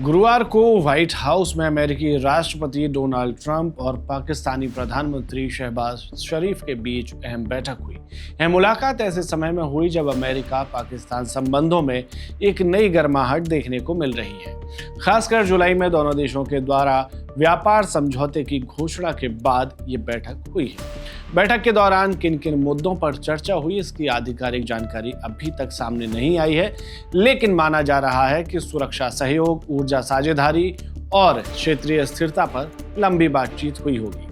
गुरुवार को white house में अमेरिकी राष्ट्रपति डोनाल्ड ट्रंप और पाकिस्तानी प्रधानमंत्री शहबाज शरीफ के बीच अहम बैठक हुई। यह मुलाकात ऐसे समय में हुई जब अमेरिका पाकिस्तान संबंधों में एक नई गर्माहट देखने को मिल रही है। खासकर जुलाई में दोनों देशों के द्वारा व्यापार समझौते की घोषणा के बाद ये बैठक हुई है। बैठक के दौरान किन किन मुद्दों पर चर्चा हुई, इसकी आधिकारिक जानकारी अभी तक सामने नहीं आई है, लेकिन माना जा रहा है कि सुरक्षा सहयोग, ऊर्जा साझेदारी और क्षेत्रीय स्थिरता पर लंबी बातचीत हुई होगी।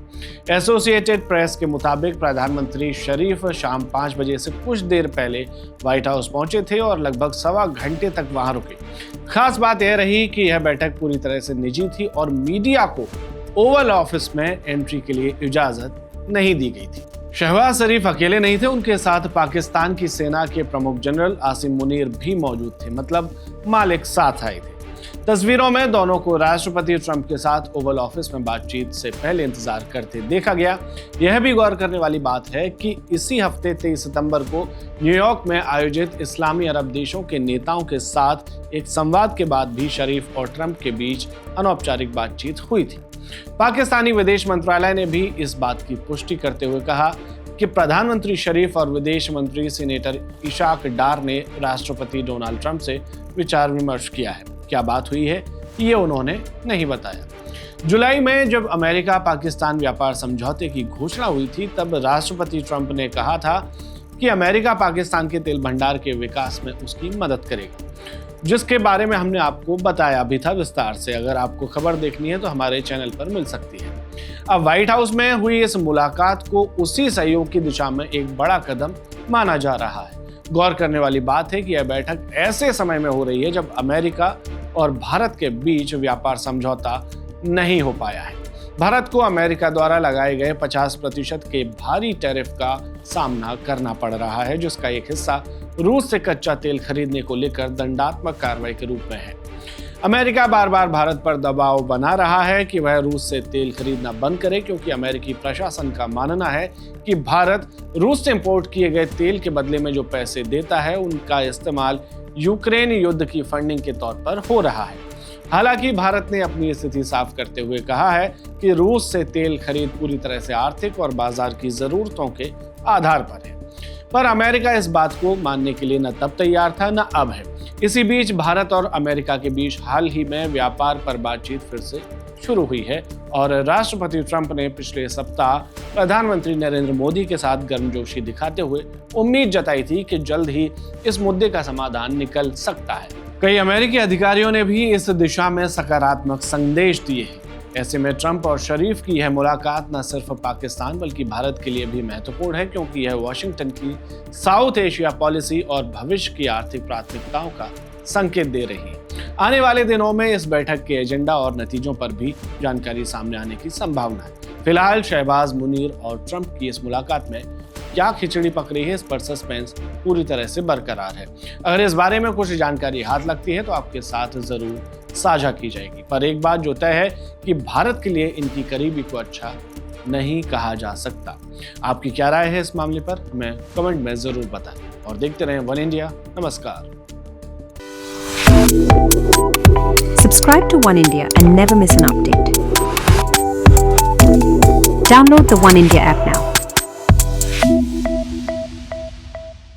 एसोसिएटेड प्रेस के मुताबिक प्रधानमंत्री शरीफ शाम 5 बजे से कुछ देर पहले व्हाइट हाउस पहुंचे थे और लगभग सवा घंटे तक वहां रुके। खास बात यह रही कि यह बैठक पूरी तरह से निजी थी और मीडिया को ओवल ऑफिस में एंट्री के लिए इजाजत नहीं दी गई थी। शहबाज शरीफ अकेले नहीं थे, उनके साथ पाकिस्तान की सेना के प्रमुख जनरल आसिम मुनीर भी मौजूद थे, मतलब मालिक साथ आए थे। तस्वीरों में दोनों को राष्ट्रपति ट्रंप के साथ ओवल ऑफिस में बातचीत से पहले इंतजार करते देखा गया। यह भी गौर करने वाली बात है कि इसी हफ्ते 23 सितंबर को न्यूयॉर्क में आयोजित इस्लामी अरब देशों के नेताओं के साथ एक संवाद के बाद भी शरीफ और ट्रंप के बीच अनौपचारिक बातचीत हुई थी। पाकिस्तानी विदेश मंत्रालय ने भी इस बात की पुष्टि करते हुए कहा कि प्रधानमंत्री शरीफ और विदेश मंत्री सीनेटर इशाक डार ने राष्ट्रपति डोनाल्ड ट्रंप से विचार विमर्श किया है। क्या बात हुई है, ये उन्होंने नहीं बताया। जुलाई में जब अमेरिका पाकिस्तान व्यापार समझौते की घोषणा हुई थी, तब राष्ट्रपति ट्रंप ने कहा था कि अमेरिका पाकिस्तान के तेल भंडार के विकास में उसकी मदद करेगा, जिसके बारे में हमने आपको बताया भी था विस्तार से। अगर आपको खबर देखनी है तो हमारे चैनल पर मिल सकती है। अब व्हाइट हाउस में हुई इस मुलाकात को उसी सहयोग की दिशा में एक बड़ा कदम माना जा रहा है। गौर करने वाली बात है कि यह बैठक ऐसे समय में हो रही है जब अमेरिका और भारत के बीच व्यापार समझौता नहीं हो पाया है। भारत को अमेरिका द्वारा लगाए गए 50% के भारी टैरिफ का सामना करना पड़ रहा है, जिसका एक हिस्सा रूस से कच्चा तेल खरीदने को लेकर दंडात्मक कार्रवाई के रूप में है। अमेरिका बार बार भारत पर दबाव बना रहा है कि वह रूस से तेल खरीदना बंद करे, क्योंकि अमेरिकी प्रशासन का मानना है कि भारत रूस से इंपोर्ट किए गए तेल के बदले में जो पैसे देता है उनका इस्तेमाल यूक्रेन युद्ध की फंडिंग के तौर पर हो रहा है। हालांकि भारत ने अपनी स्थिति साफ करते हुए कहा है कि रूस से तेल खरीद पूरी तरह से आर्थिक और बाजार की जरूरतों के आधार पर है, पर अमेरिका इस बात को मानने के लिए न तब तैयार था न अब है। इसी बीच भारत और अमेरिका के बीच हाल ही में व्यापार पर बातचीत फिर से शुरू हुई है और राष्ट्रपति ट्रंप ने पिछले सप्ताह प्रधानमंत्री नरेंद्र मोदी के साथ गर्मजोशी दिखाते हुए उम्मीद जताई थी कि जल्द ही इस मुद्दे का समाधान निकल सकता है। कई अमेरिकी अधिकारियों ने भी इस दिशा में सकारात्मक संदेश दिए हैं। ऐसे में ट्रंप और शरीफ की यह मुलाकात न सिर्फ पाकिस्तान बल्कि भारत के लिए भी महत्वपूर्ण है, क्योंकि यह वाशिंगटन की साउथ एशिया पॉलिसी और भविष्य की आर्थिक प्राथमिकताओं का संकेत दे रही है। आने वाले दिनों में इस बैठक के एजेंडा और नतीजों पर भी जानकारी सामने आने की संभावना है। फिलहाल शहबाज मुनीर और ट्रंप की इस मुलाकात में क्या खिचड़ी पक रही है, इस पर सस्पेंस पूरी तरह से बरकरार है। अगर इस बारे में कुछ जानकारी हाथ लगती है तो आपके साथ जरूर साझा की जाएगी, पर एक बात जो तय है कि भारत के लिए इनकी करीबी को अच्छा नहीं कहा जा सकता। आपकी क्या राय है इस मामले पर, हमें कमेंट में जरूर बताएं और देखते रहें वन इंडिया। नमस्कार। Subscribe to One India and never miss an update. Download the One India app now.